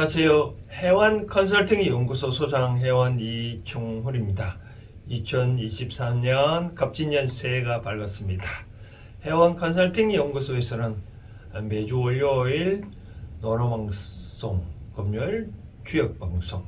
안녕하세요. 해완 컨설팅 연구소 소장 해완 이충훈입니다. 2024년 갑진년 새해가 밝았습니다. 해완 컨설팅 연구소에서는 매주 월요일 논어방송, 금요일 주역방송,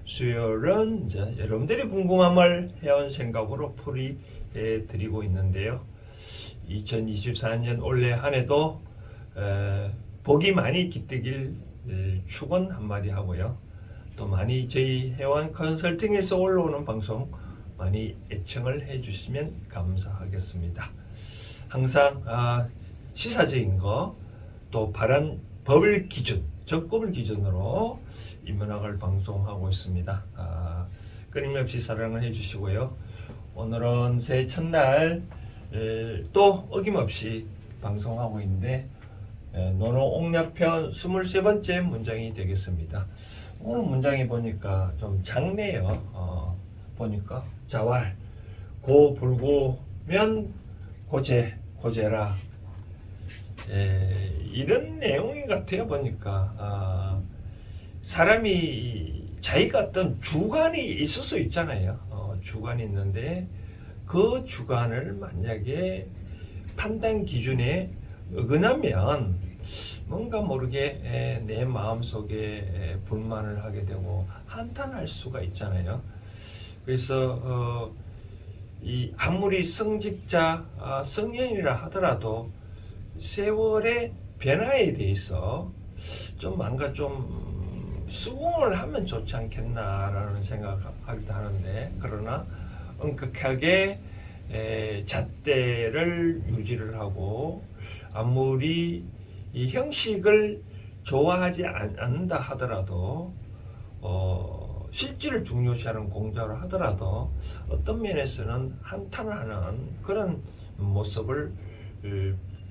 수요일은 이제 여러분들이 궁금함을 해온 생각으로 풀이해 드리고 있는데요. 2024년 올해 한 해도 복이 많이 깃들길 축원 한마디 하고요. 또 많이 저희 해완 컨설팅에서 올라오는 방송 많이 애청을 해주시면 감사하겠습니다. 항상 시사적인 거, 또 바른 법을 기준, 적법을 기준으로 인문학을 방송하고 있습니다. 끊임없이 사랑을 해주시고요. 오늘은 새해 첫날 또 어김없이 방송하고 있는데 논어옹야편 23번째 문장이 되겠습니다. 오늘 문장이 보니까 좀 작네요. 보니까 자왈, 고 불고면 고제, 고제라, 이런 내용인 것 같아요. 보니까 사람이 자기가 어떤 주관이 있을 수 있잖아요. 주관이 있는데 그 주관을 만약에 판단 기준에 어긋나면 뭔가 모르게 내 마음속에 불만을 하게 되고 한탄할 수가 있잖아요. 그래서 이 아무리 성직자, 성현이라 하더라도 세월의 변화에 대해서 좀 뭔가 좀 수긍을 하면 좋지 않겠나라는 생각하기도 하는데, 그러나 엄격하게 잣대를 유지를 하고 아무리 이 형식을 좋아하지 않는다 하더라도 실질을 중요시하는 공자를 하더라도 어떤 면에서는 한탄을 하는 그런 모습을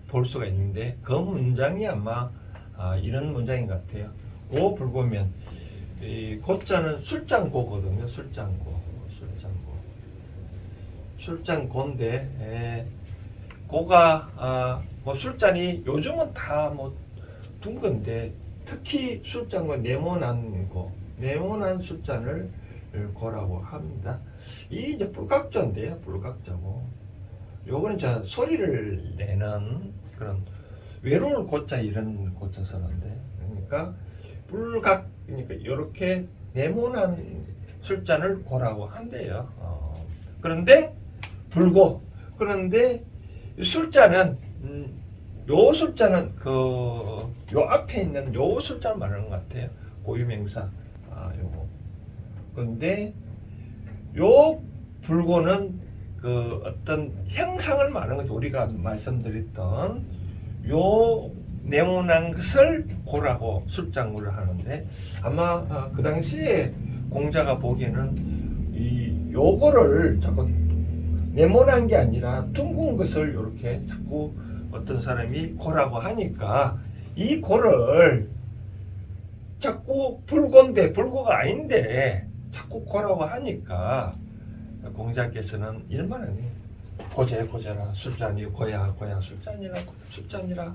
볼 수가 있는데, 그 문장이 아마 이런 문장인 것 같아요. 고 불고면, 이 고자는 술장고거든요. 술장고인데 고가 뭐 술잔이 요즘은 다 뭐 둥근데, 특히 술잔과 네모난 술잔을 고라고 합니다. 이 이제 불각자인데요. 불각자고, 요거는 자 소리를 내는 그런 외로울 고자, 이런 고자 쓰는데, 그러니까 그러니까 이렇게 네모난 술잔을 고라고 한대요. 그런데 불고, 그런데 술자는 요 술자는 요 앞에 있는 요 술자를 말하는 것 같아요. 고유명사 요거. 그런데 요 불고는 그 어떤 형상을 말하는 거죠. 우리가 말씀드렸던 요 네모난 것을 고라고 술장구를 하는데, 아마 그 당시에 공자가 보기에는 요거를 자꾸 네모난 게 아니라 둥근 것을 이렇게 자꾸 어떤 사람이 고라고 하니까, 이 고를 자꾸 불고인데 불고가 아닌데 자꾸 고라고 하니까 공자께서는 이런 말은 고제라 술잔이 고야 술잔이라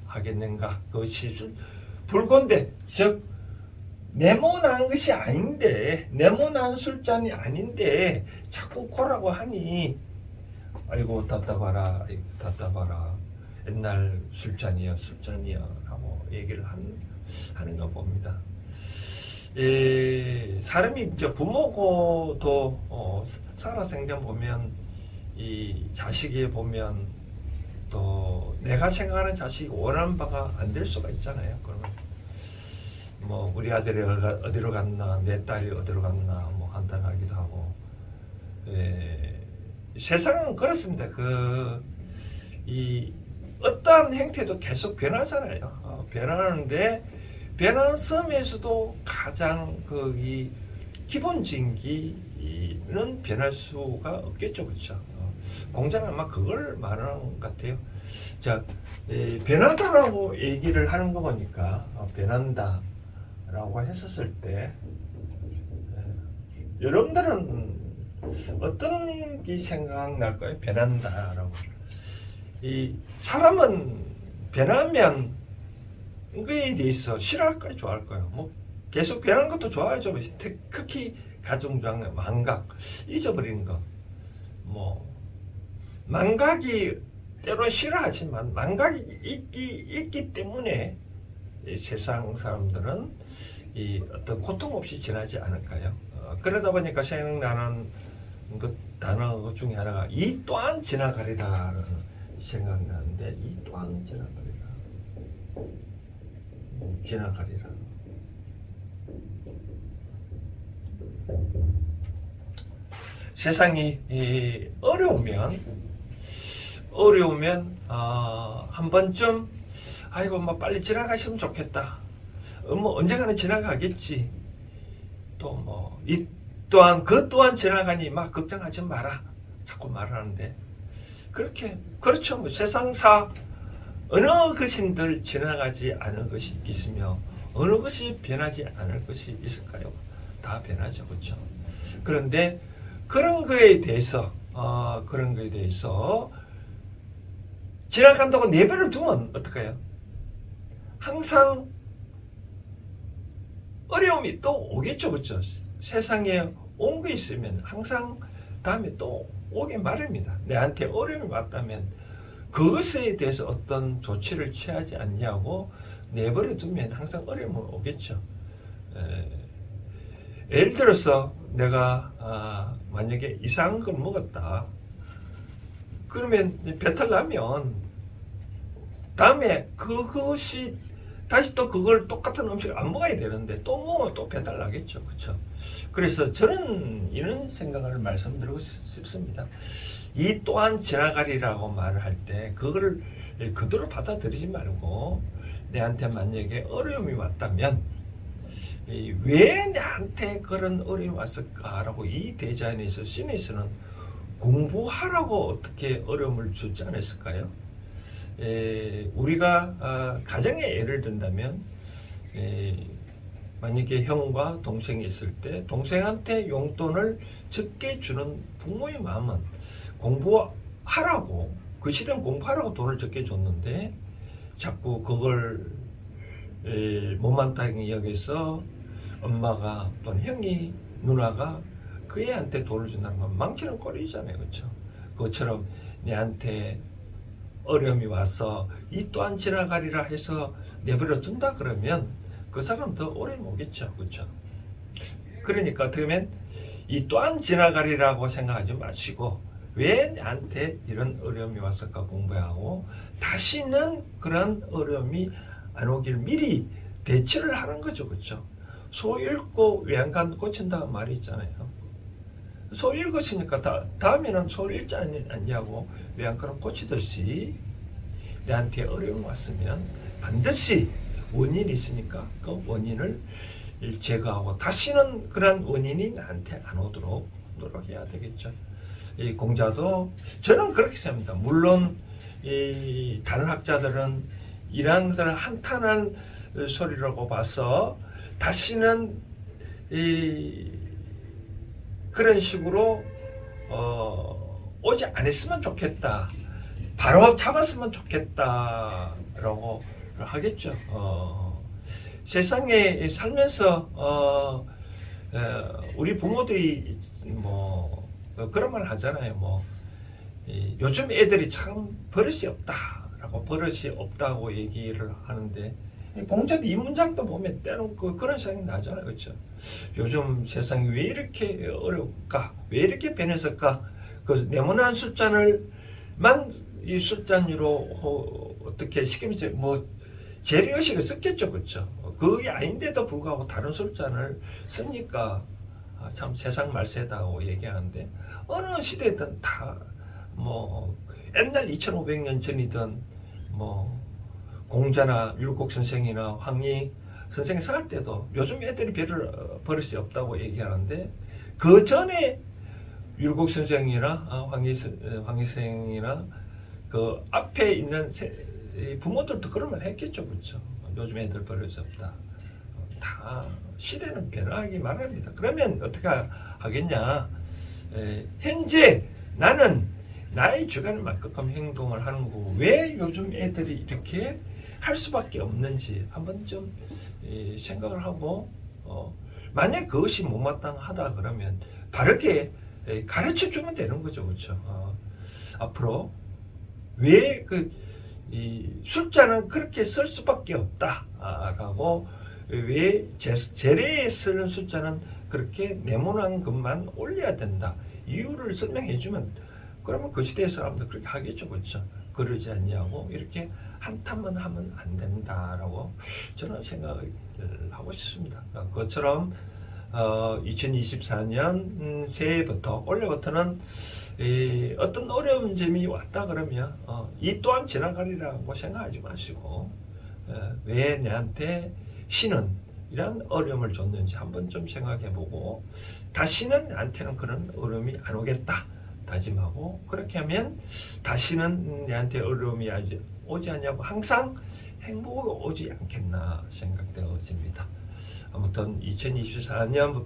하겠는가. 그것이 불고인데, 즉 네모난 것이 아닌데, 네모난 술잔이 아닌데 자꾸 고라고 하니, 아이고 답답하라 옛날 술잔이야 하고 얘기를 하는 거 봅니다. 사람이 이제 부모고도 살아생전 보면, 이 자식이 보면 또 내가 생각하는 자식이 원하는 바가 안 될 수가 있잖아요. 그러면 뭐 우리 아들이 어디로 갔나, 내 딸이 어디로 갔나 뭐 한탄하기도 하고. 세상은 그렇습니다. 이 어떠한 행태도 계속 변하잖아요. 변하는데 변하는 섬에서도 가장 이 기본적인 기는 변할 수가 없겠죠, 그렇죠? 공자는 아마 그걸 말하는 것 같아요. 자, 변하다라고 얘기를 하는 거 보니까 변한다라고 했었을 때, 여러분들은 어떤 게 생각날까요? 변한다라고. 이 사람은 변하면 그에 대해서 싫어할까요? 좋아할까요? 뭐 계속 변하는 것도 좋아요. 좀 특히 가정주항 망각 잊어버리는 거. 뭐 망각이 때로는 싫어하지만 망각이 있기 때문에 이 세상 사람들은 이 어떤 고통 없이 지나지 않을까요? 그러다 보니까 생각나는 그 단어 중에 하나가 이 또한 지나가리라는 생각나는데, 이 또한 지나가리라. 세상이 어려우면 한 번쯤 아이고 뭐 빨리 지나가시면 좋겠다. 뭐 언젠가는 지나가겠지. 또 뭐 이 또한 그 또한 지나가니 막 걱정하지 마라. 자꾸 말하는데 그렇죠. 뭐 세상사 어느 것인들 지나가지 않을 것이 있으며 어느 것이 변하지 않을 것이 있을까요? 다 변하죠, 그렇죠? 그런데 그런 거에 대해서 지나간다고 내버려 두면 어떡해요? 항상 어려움이 또 오겠죠, 그렇죠? 세상에 온 거 있으면 항상 다음에 또 오게 마련입니다. 내한테 어려움이 왔다면 그것에 대해서 어떤 조치를 취하지 않냐고 내버려 두면 항상 어려움은 오겠죠. 예를 들어서 내가 만약에 이상한 걸 먹었다. 그러면 배탈 나면 다음에 그것이 다시 또 그걸 똑같은 음식을 안 먹어야 되는데 또 먹으면 또 배탈 나겠죠. 그렇죠? 그래서 저는 이런 생각을 말씀드리고 싶습니다. 이 또한 지나가리라고 말을 할 때 그거를 그대로 받아들이지 말고 내한테 만약에 어려움이 왔다면 왜 나한테 그런 어려움이 왔을까라고 이 대자연에서 신에서는 공부하라고 어떻게 어려움을 주지 않았을까요? 우리가 가정에 예를 든다면 만약에 형과 동생이 있을 때 동생한테 용돈을 적게 주는 부모의 마음은 공부하라고, 그 시대는 공부하라고 돈을 적게 줬는데 자꾸 그걸 못마땅히 여기서 엄마가 또는 형이 누나가 그 애한테 돈을 준다는 건 망치는 꼴이잖아요. 그렇죠? 그것처럼 내한테 어려움이 와서 이 또한 지나가리라 해서 내버려 둔다 그러면 그 사람 더 오래 오겠죠. 그렇죠? 그러니까 어떻게 보면 이 또한 지나가리라고 생각하지 마시고 왜 나한테 이런 어려움이 왔을까 공부하고 다시는 그런 어려움이 안 오길 미리 대처를 하는 거죠. 그렇죠? 소 잃고 외양간 꽂힌다는 말이 있잖아요. 소 읽었으니까 다음에는 소를 읽지 않냐고 외양간을 꽂히듯이 내한테 어려움이 왔으면 반드시 원인이 있으니까 그 원인을 제거하고 다시는 그런 원인이 나한테 안 오도록 노력해야 되겠죠. 이 공자도 저는 그렇게 생각합니다. 물론 이 다른 학자들은 이러한 것을 한탄한 소리라고 봐서 다시는 그런 식으로 오지 않았으면 좋겠다. 바로 잡았으면 좋겠다라고 하겠죠. 세상에 살면서 우리 부모들이 뭐 그런 말 하잖아요. 뭐 요즘 애들이 참 버릇이 없다라고, 버릇이 없다고 얘기를 하는데 공자도 이 문장도 보면 때론 그런 생각이 나잖아요. 그렇죠? 요즘 세상이 왜 이렇게 어려울까? 왜 이렇게 변했을까? 그 네모난 숫자를만 이 숫자로 어떻게 시키면서 뭐 재래의식을 썼겠죠. 그렇죠? 그게 아닌데도 불구하고 다른 숫자를 쓰니까 참 세상 말세다고 얘기하는데 어느 시대든 다 뭐 옛날 2500년 전이든 뭐 공자나 율곡 선생이나 황희 선생이 살 때도 요즘 애들이 버릇이 없다고 얘기하는데 그 전에 율곡 선생이나 황희 선생이나 그 앞에 있는 부모들도 그런 말 했겠죠. 그렇죠? 요즘 애들 버릇이 없다. 다 시대는 변하기 마련입니다. 그러면 어떻게 하겠냐? 현재 나는 나의 주관을 맞게끔 행동을 하는 거고 왜 요즘 애들이 이렇게 할 수밖에 없는지 한번 좀 생각을 하고 만약 그것이 못마땅하다 그러면 바르게 가르쳐 주면 되는 거죠. 그렇죠? 앞으로 왜 이 숫자는 그렇게 쓸 수밖에 없다라고, 왜 재래에 쓰는 숫자는 그렇게 네모난 것만 올려야 된다, 이유를 설명해 주면 그러면 그 시대의 사람들 그렇게 하겠죠. 그렇죠? 그러지 않냐고, 이렇게 한탄만 하면 안 된다라고 저는 생각을 하고 싶습니다. 그것처럼 2024년 새해부터, 올해부터는 어떤 어려운 점이 왔다 그러면 이 또한 지나가리라고 생각하지 마시고, 왜 내한테 신은 이런 어려움을 줬는지 한번 좀 생각해보고, 다시는 나한테는 그런 어려움이 안 오겠다 다짐하고, 그렇게 하면 다시는 내한테 어려움이 오지 않냐고, 항상 행복이 오지 않겠나 생각되어집니다. 아무튼 2024년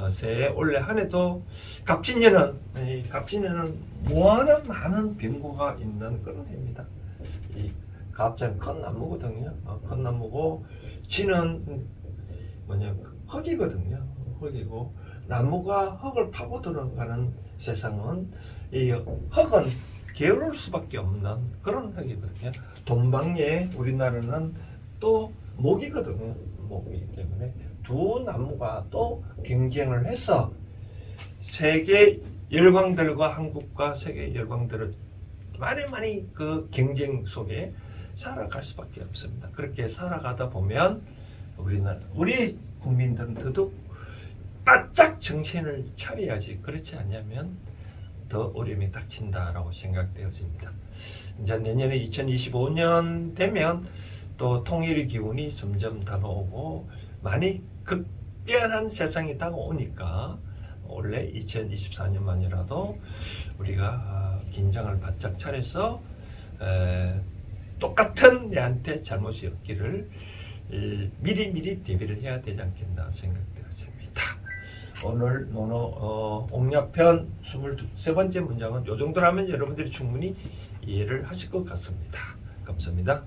새해 올해 한 해도 갑진년은 무한한 많은 변고가 있는 그런 해입니다. 이 갑자는 큰 나무거든요. 큰 나무고, 지는 흙이거든요. 흙이고, 나무가 흙을 파고 들어가는 세상은, 이 흙은 게으를 수밖에 없는 그런 흙이거든요. 동방에 우리나라는 또 목이거든요. 목이기 때문에 두 나무가 또 경쟁을 해서 세계 열강들과 한국과 세계 열강들을 많이 그 경쟁 속에 살아갈 수밖에 없습니다. 그렇게 살아가다 보면 우리 국민들은 더더욱 바짝 정신을 차려야지, 그렇지 않냐면 더 어려움이 닥친다라고 생각되어집니다. 이제 내년에 2025년 되면 또 통일의 기운이 점점 다가오고 많이 급변한 세상이 다가오니까, 원래 2024년만이라도 우리가 긴장을 바짝 차려서 똑같은 내한테 잘못이 없기를 미리 대비를 해야 되지 않겠나 생각되어집니다. 오늘 옥야편 23번째 문장은 이 정도라면 여러분들이 충분히 이해를 하실 것 같습니다. 감사합니다.